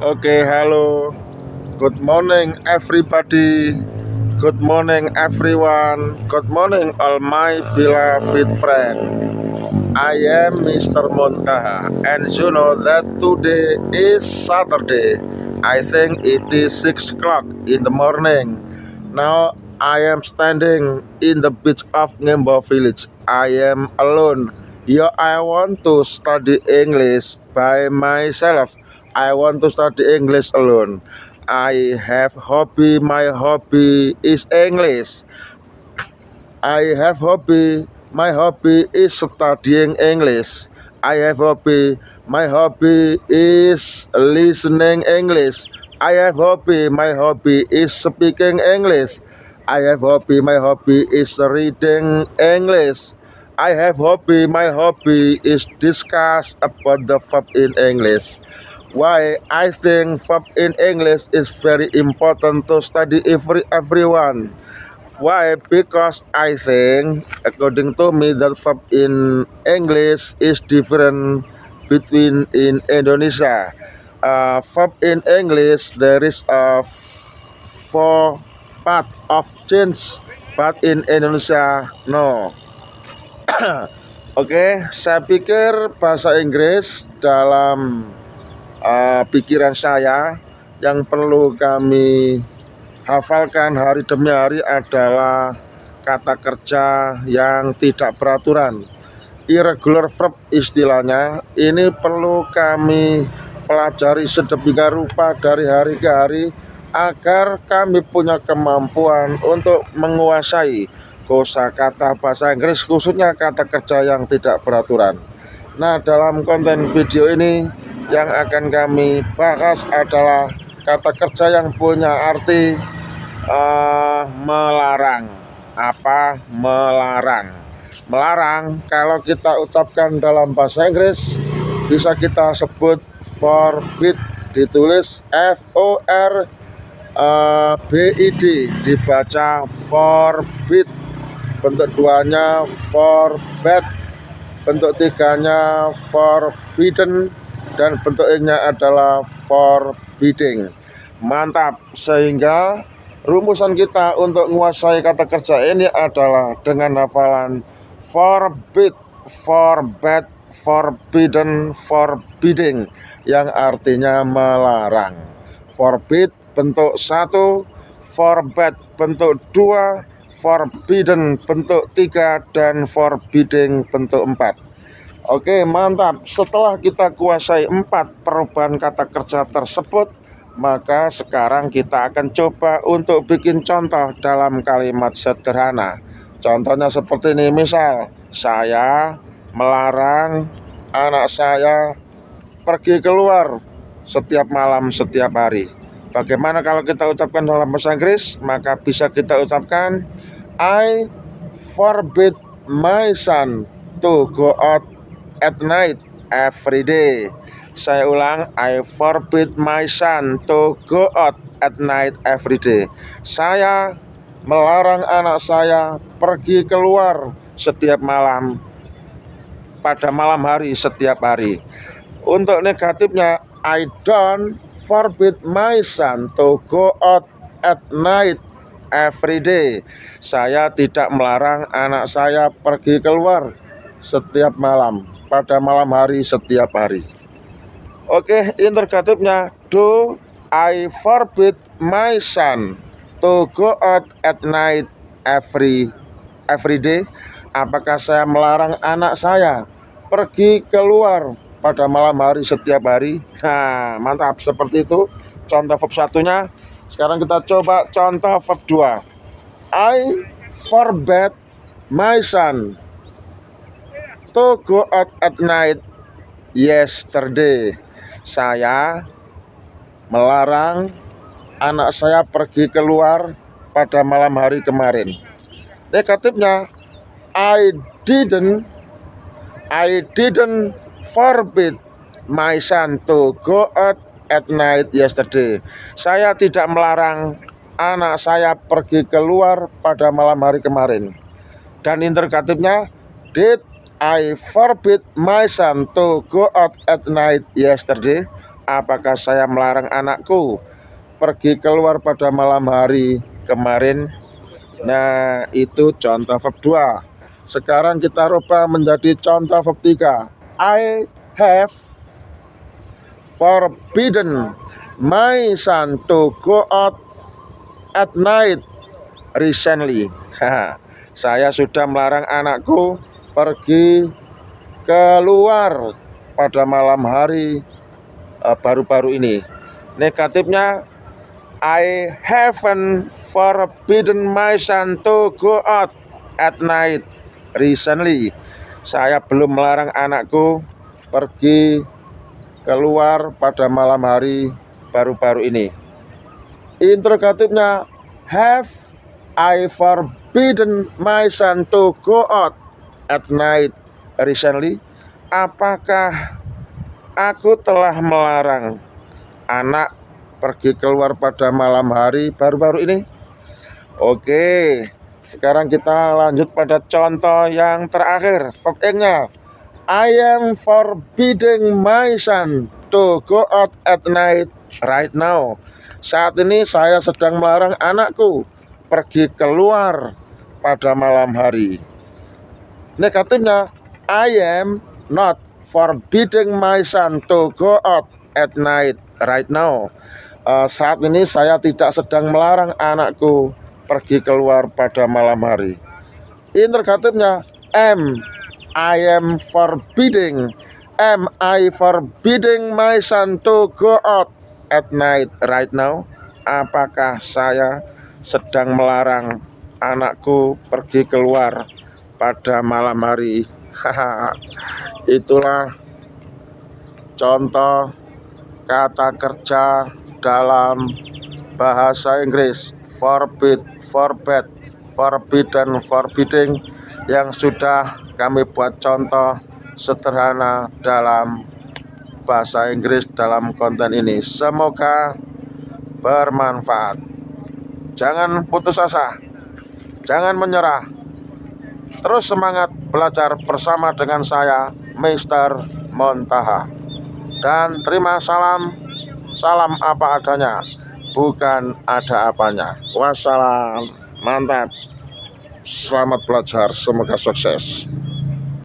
Okay, hello. Good morning, everybody. Good morning, everyone. Good morning, all my beloved friend. I am Mr. Montaha, and you know that today is Saturday. I think it is 6 o'clock in the morning. Now I am standing in the beach of Ngembo village. I am alone. Here I want to study English by myself. I want to study English alone. I have hobby. My hobby is English. I have hobby. My hobby is studying English. I have hobby. My hobby is listening English. I have hobby. My hobby is speaking English. I have hobby. My hobby is reading English. I have hobby. My hobby is discuss about the verb in English. Why I think verb in English is very important to study everyone. Why? Because I think, according to me, that verb in English is different between in Indonesia. Verb in English there is a four part of change, but in Indonesia no. Oke, saya pikir bahasa Inggris dalam pikiran saya yang perlu kami hafalkan hari demi hari adalah kata kerja yang tidak beraturan, irregular verb istilahnya. Ini perlu kami pelajari sedemikian rupa dari hari ke hari agar kami punya kemampuan untuk menguasai kosakata bahasa Inggris, khususnya kata kerja yang tidak beraturan. Nah, dalam konten video ini yang akan kami bahas adalah kata kerja yang punya arti melarang. Apa melarang? Melarang kalau kita ucapkan dalam bahasa Inggris bisa kita sebut forbid, ditulis FORBID, dibaca forbid. Bentuk duanya forbid, bentuk tiganya forbidden, dan bentuk nya adalah forbidding. Mantap. Sehingga rumusan kita untuk menguasai kata kerja ini adalah dengan hafalan forbid, forbid, forbidden, forbidding, yang artinya melarang. Forbid bentuk 1, forbid bentuk 2, forbidden bentuk 3, dan forbidding bentuk 4. Oke, mantap. Setelah kita kuasai 4 perubahan kata kerja tersebut, maka sekarang kita akan coba untuk bikin contoh dalam kalimat sederhana. Contohnya seperti ini, misal saya melarang anak saya pergi keluar setiap malam setiap hari. Bagaimana kalau kita ucapkan dalam bahasa Inggris? Maka bisa kita ucapkan I forbid my son to go out at night every day. Saya ulang, I forbid my son to go out at night every day. Saya melarang anak saya pergi keluar setiap malam, pada malam hari setiap hari. Untuk negatifnya, I don't forbid my son to go out at night every day. Saya tidak melarang anak saya pergi keluar setiap malam, pada malam hari setiap hari. Oke, interrogatifnya, do I forbid my son to go out at night every day? Apakah saya melarang anak saya pergi keluar pada malam hari setiap hari? Nah, mantap, seperti itu contoh verb satunya. Sekarang kita coba contoh verb 2. I forbid my son to go out at night yesterday. Saya melarang anak saya pergi keluar pada malam hari kemarin. Negatifnya, I didn't forbid my son to go out at night yesterday. Saya tidak melarang anak saya pergi keluar pada malam hari kemarin. Dan interrogatifnya, did I forbid my son to go out at night yesterday? apakah saya melarang anakku pergi keluar pada malam hari kemarin? Nah, itu contoh verb 2. Sekarang kita rubah menjadi contoh verb 3. I have forbidden my son to go out at night recently. Saya sudah melarang anakku pergi keluar pada malam hari baru-baru ini. Negatifnya, I haven't forbidden my son to go out at night recently. Saya belum melarang anakku pergi keluar pada malam hari baru-baru ini. Interrogatifnya, have I forbidden my son to go out at night recently? Apakah aku telah melarang anak pergi keluar pada malam hari baru-baru ini? Oke, sekarang kita lanjut pada contoh yang terakhir, verb ing-nya. I am forbidding my son to go out at night right now. Saat ini saya sedang melarang anakku pergi keluar pada malam hari. Negatifnya, I am not forbidding my son to go out at night right now. Saat ini saya tidak sedang melarang anakku pergi keluar pada malam hari. Interrogatifnya, am I forbidding my son to go out at night right now? Apakah saya sedang melarang anakku pergi keluar pada malam hari? Itulah contoh kata kerja dalam bahasa Inggris forbid, forbade, forbidden, forbidding yang sudah kami buat contoh sederhana dalam bahasa Inggris dalam konten ini. Semoga bermanfaat. Jangan putus asa, jangan menyerah. Terus semangat belajar bersama dengan saya, Mr. Montaha. Dan terima salam apa adanya, bukan ada apanya. Wassalam, mantap. Selamat belajar, semoga sukses.